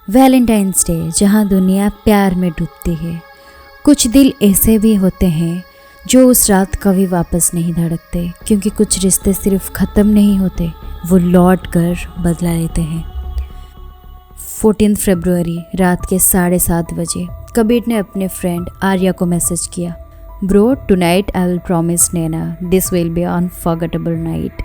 Valentine's day जहाँ दुनिया प्यार में डूबती है। कुछ दिल ऐसे भी होते हैं जो उस रात कभी वापस नहीं धड़कते, क्योंकि कुछ रिश्ते सिर्फ ख़त्म नहीं होते, वो लौट कर बदला लेते हैं। 14 फरवरी रात के 7:30 बजे कबीर ने अपने फ्रेंड आर्या को मैसेज किया, bro tonight I will promise Naina this will be unforgettable night.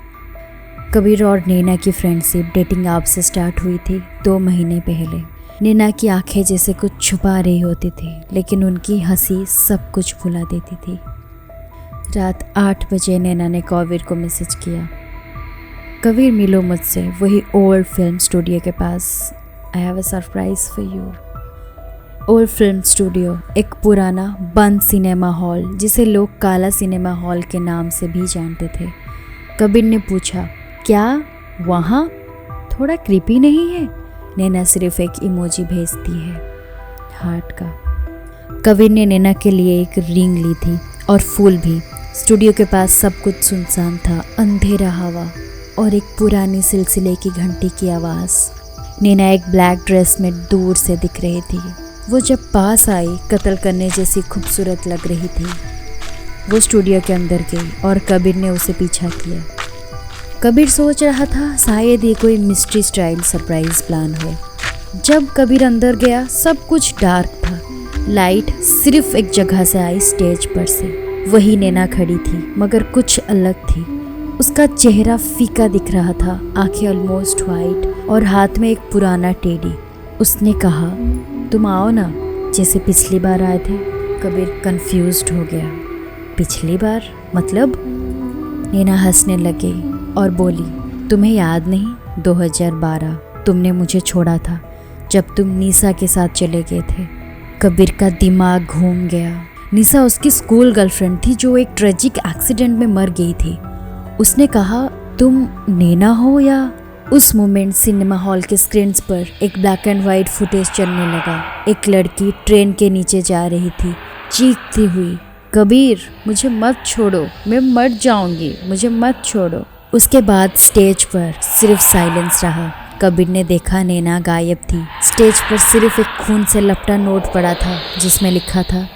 Kabir और नैना की फ्रेंडशिप डेटिंग ऐप से स्टार्ट हुई थी 2 महीने पहले। नैना की आंखें जैसे कुछ छुपा रही होती थी, लेकिन उनकी हंसी सब कुछ भुला देती थी। रात 8 बजे नैना ने कबीर को मैसेज किया, कबीर मिलो मुझसे वही ओल्ड फिल्म स्टूडियो के पास, I have a surprise for you. Old film studio एक पुराना बंद सिनेमा हॉल जिसे लोग काला सिनेमा हॉल के नाम से भी जानते थे। कबीर ने पूछा, क्या वहाँ थोड़ा क्रीपी नहीं है? नैना सिर्फ एक इमोजी भेजती है, हार्ट का। कबीर ने नैना के लिए एक रिंग ली थी और फूल भी। स्टूडियो के पास सब कुछ सुनसान था, अंधेरा हवा और एक पुरानी सिलसिले की घंटी की आवाज़। नैना एक ब्लैक ड्रेस में दूर से दिख रही थी। वो जब पास आई कत्ल करने जैसी खूबसूरत लग रही थी। वो स्टूडियो के अंदर गई और कबीर ने उसे पीछा किया। कबीर सोच रहा था शायद ये कोई मिस्ट्री स्टाइल सरप्राइज प्लान हो। जब कबीर अंदर गया सब कुछ डार्क था। लाइट सिर्फ एक जगह से आई, स्टेज पर से। वही नैना खड़ी थी, मगर कुछ अलग थी। उसका चेहरा फीका दिख रहा था, आंखें ऑलमोस्ट वाइट और हाथ में एक पुराना टेडी। उसने कहा, तुम आओ ना, जैसे पिछली बार आए थे। कबीर कंफ्यूज्ड हो गया, पिछली बार मतलब? नैना हंसने लगी और बोली, तुम्हें याद नहीं 2012 तुमने मुझे छोड़ा था जब तुम निशा के साथ चले गए थे। कबीर का दिमाग घूम गया। निशा उसकी स्कूल गर्लफ्रेंड थी जो एक ट्रेजिक एक्सीडेंट में मर गई थी। उसने कहा, तुम नैना हो या? उस मोमेंट सिनेमा हॉल के स्क्रीन पर एक ब्लैक एंड वाइट फुटेज चलने लगा। एक लड़की ट्रेन के नीचे जा रही थी, चीखती हुई, कबीर मुझे मत छोड़ो, मैं मर जाऊंगी, मुझे मत छोड़ो। उसके बाद स्टेज पर सिर्फ साइलेंस रहा। कबीर ने देखा नैना गायब थी। स्टेज पर सिर्फ एक खून से लपटा नोट पड़ा था जिसमें लिखा था,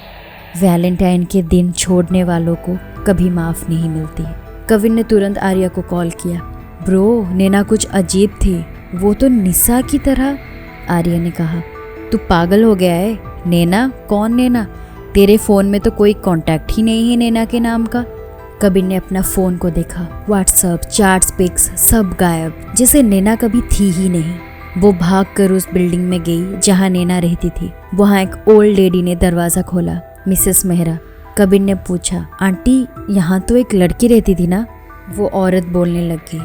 वैलेंटाइन के दिन छोड़ने वालों को कभी माफ़ नहीं मिलती। कबीर ने तुरंत आर्या को कॉल किया, ब्रो नैना कुछ अजीब थी, वो तो निशा की तरह। आर्या ने कहा, तू पागल हो गया है? नैना? कौन नैना? तेरे फ़ोन में तो कोई कांटेक्ट ही नहीं है नैना के नाम का। कबीर ने अपना फ़ोन को देखा, व्हाट्सएप, चैट्स, पिक्स सब गायब, जैसे नैना कभी थी ही नहीं। वो भागकर उस बिल्डिंग में गई जहाँ नैना रहती थी। वहाँ एक ओल्ड लेडी ने दरवाज़ा खोला, मिसेस मेहरा। कबीर ने पूछा, आंटी यहाँ तो एक लड़की रहती थी ना? वो औरत बोलने लगी,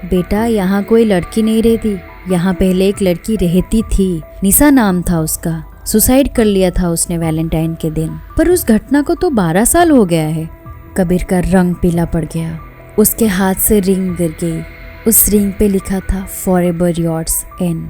बेटा यहाँ कोई लड़की नहीं रहती, यहाँ पहले एक लड़की रहती थी, निशा नाम था उसका। सुसाइड कर लिया था उसने वैलेंटाइन के दिन, पर उस घटना को तो 12 साल हो गया है। कबीर का रंग पीला पड़ गया। उसके हाथ से रिंग गिर गई। उस रिंग पे लिखा था, फॉरएवर योर्स एन।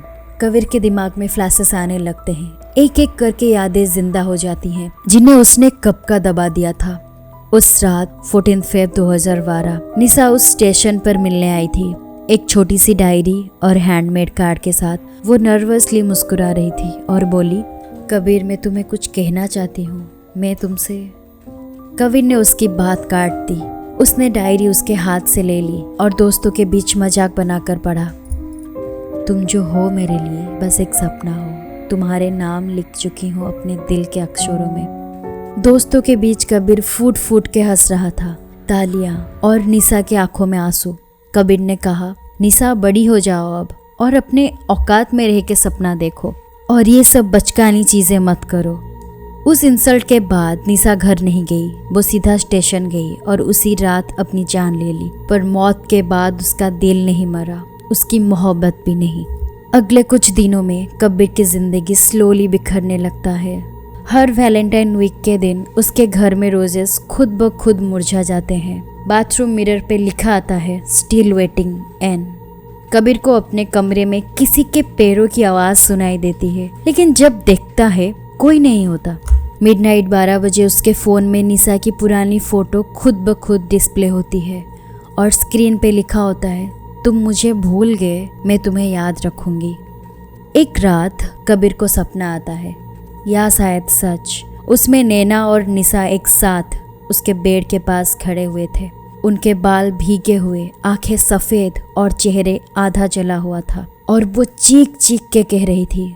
कबीर के दिमाग में फ्लैशेस आने लगते हैं। एक एक करके यादें जिंदा हो जाती हैं जिन्हें उसने कब का दबा दिया था। उस रात 14 फरवरी 2012 निशा उस स्टेशन पर मिलने आई थी, एक छोटी सी डायरी और हैंडमेड कार्ड के साथ। वो नर्वसली मुस्कुरा रही थी और बोली, कबीर मैं तुम्हें कुछ कहना चाहती हूँ, मैं तुमसे। कबीर ने उसकी बात काट दी। उसने डायरी उसके हाथ से ले ली और दोस्तों के बीच मजाक बनाकर पढ़ा, तुम जो हो मेरे लिए बस एक सपना हो, तुम्हारे नाम लिख चुकी हूँ अपने दिल के अक्षरों में। दोस्तों के बीच कबीर फूट फूट के हंस रहा था, तालियां और निशा की आंखों में आंसू। कबीर ने कहा, निशा बड़ी हो जाओ अब और अपने औकात में रह के सपना देखो और ये सब बचकानी चीज़ें मत करो। उस इंसल्ट के बाद निशा घर नहीं गई, वो सीधा स्टेशन गई और उसी रात अपनी जान ले ली। पर मौत के बाद उसका दिल नहीं मरा, उसकी मोहब्बत भी नहीं। अगले कुछ दिनों में कबीर की जिंदगी स्लोली बिखरने लगता है। हर वैलेंटाइन वीक के दिन उसके घर में रोजेस खुद ब खुद मुरझा जाते हैं। बाथरूम मिरर पे लिखा आता है, स्टिल वेटिंग एन। कबीर को अपने कमरे में किसी के पैरों की आवाज़ सुनाई देती है, लेकिन जब देखता है कोई नहीं होता। मिडनाइट 12 बजे उसके फ़ोन में निशा की पुरानी फ़ोटो खुद ब खुद डिस्प्ले होती है और स्क्रीन पे लिखा होता है, तुम मुझे भूल गए, मैं तुम्हें याद रखूंगी। एक रात कबीर को सपना आता है, या शायद सच। उसमें नैना और निशा एक साथ उसके बेड के पास खड़े हुए थे। उनके बाल भीगे हुए, आंखें सफेद और चेहरे आधा जला हुआ था। और वो चीख चीख के कह रही थी,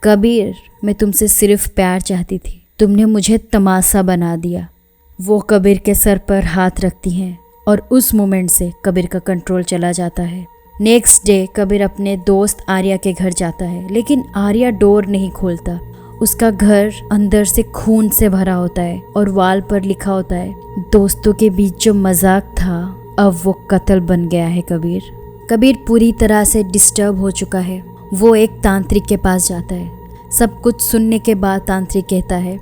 कबीर मैं तुमसे सिर्फ प्यार चाहती थी, तुमने मुझे तमाशा बना दिया। वो कबीर के सर पर हाथ रखती हैं और उस मोमेंट से कबीर का कंट्रोल चला जाता है। नेक्स्ट डे कबीर अपने दोस्त आर्या के घर जाता है, लेकिन आर्या डोर नहीं खोलता। उसका घर अंदर से खून से भरा होता है और वॉल पर लिखा होता है, दोस्तों के बीच जो मजाक था अब वो कत्ल बन गया है। कबीर पूरी तरह से डिस्टर्ब हो चुका है। वो एक तांत्रिक के पास जाता है। सब कुछ सुनने के बाद तांत्रिक कहता है,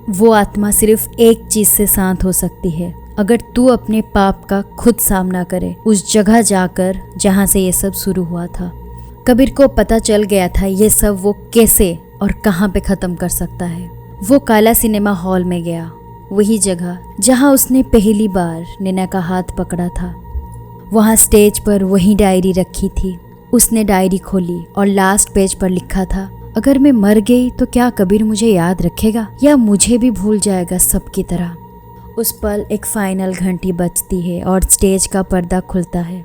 वो आत्मा सिर्फ एक चीज से शांत हो सकती है, अगर तू अपने पाप का खुद सामना करे, उस जगह जाकर जहाँ से ये सब शुरू हुआ था। कबीर को पता चल गया था ये सब वो कैसे और कहाँ पे ख़त्म कर सकता है। वो काला सिनेमा हॉल में गया, वही जगह जहाँ उसने पहली बार नैना का हाथ पकड़ा था। वहाँ स्टेज पर वही डायरी रखी थी। उसने डायरी खोली और लास्ट पेज पर लिखा था, अगर मैं मर गई तो क्या कबीर मुझे याद रखेगा या मुझे भी भूल जाएगा सबकी तरह। उस पल एक फाइनल घंटी बजती है और स्टेज का पर्दा खुलता है।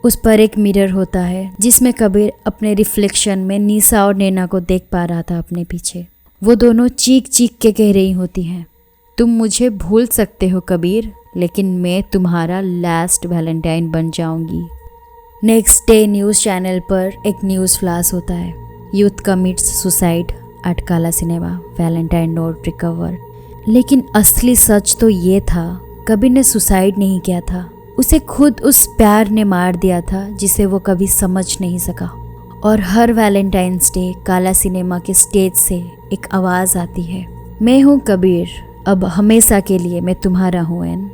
उस पर एक मिरर होता है जिसमें कबीर अपने रिफ्लेक्शन में निशा और नैना को देख पा रहा था अपने पीछे। वो दोनों चीख चीख के कह रही होती हैं, तुम मुझे भूल सकते हो कबीर, लेकिन मैं तुम्हारा लास्ट वैलेंटाइन बन जाऊंगी। नेक्स्ट डे न्यूज़ चैनल पर एक न्यूज़ फ्लैश होता है, यूथ कमिट्स सुसाइड एट काला सिनेमा, वैलेंटाइन नोट रिकवर। लेकिन असली सच तो ये था, कबीर ने सुसाइड नहीं किया था, उसे खुद उस प्यार ने मार दिया था जिसे वो कभी समझ नहीं सका। और हर वैलेंटाइंस डे काला सिनेमा के स्टेज से एक आवाज़ आती है, मैं हूँ कबीर, अब हमेशा के लिए मैं तुम्हारा हूँ एन।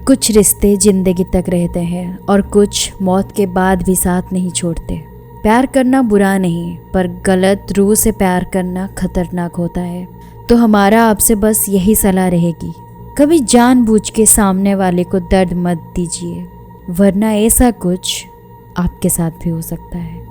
कुछ रिश्ते जिंदगी तक रहते हैं और कुछ मौत के बाद भी साथ नहीं छोड़ते। प्यार करना बुरा नहीं, पर गलत रूह से प्यार करना खतरनाक होता है। तो हमारा आपसे बस यही सलाह रहेगी, कभी जानबूझ के सामने वाले को दर्द मत दीजिए, वरना ऐसा कुछ आपके साथ भी हो सकता है।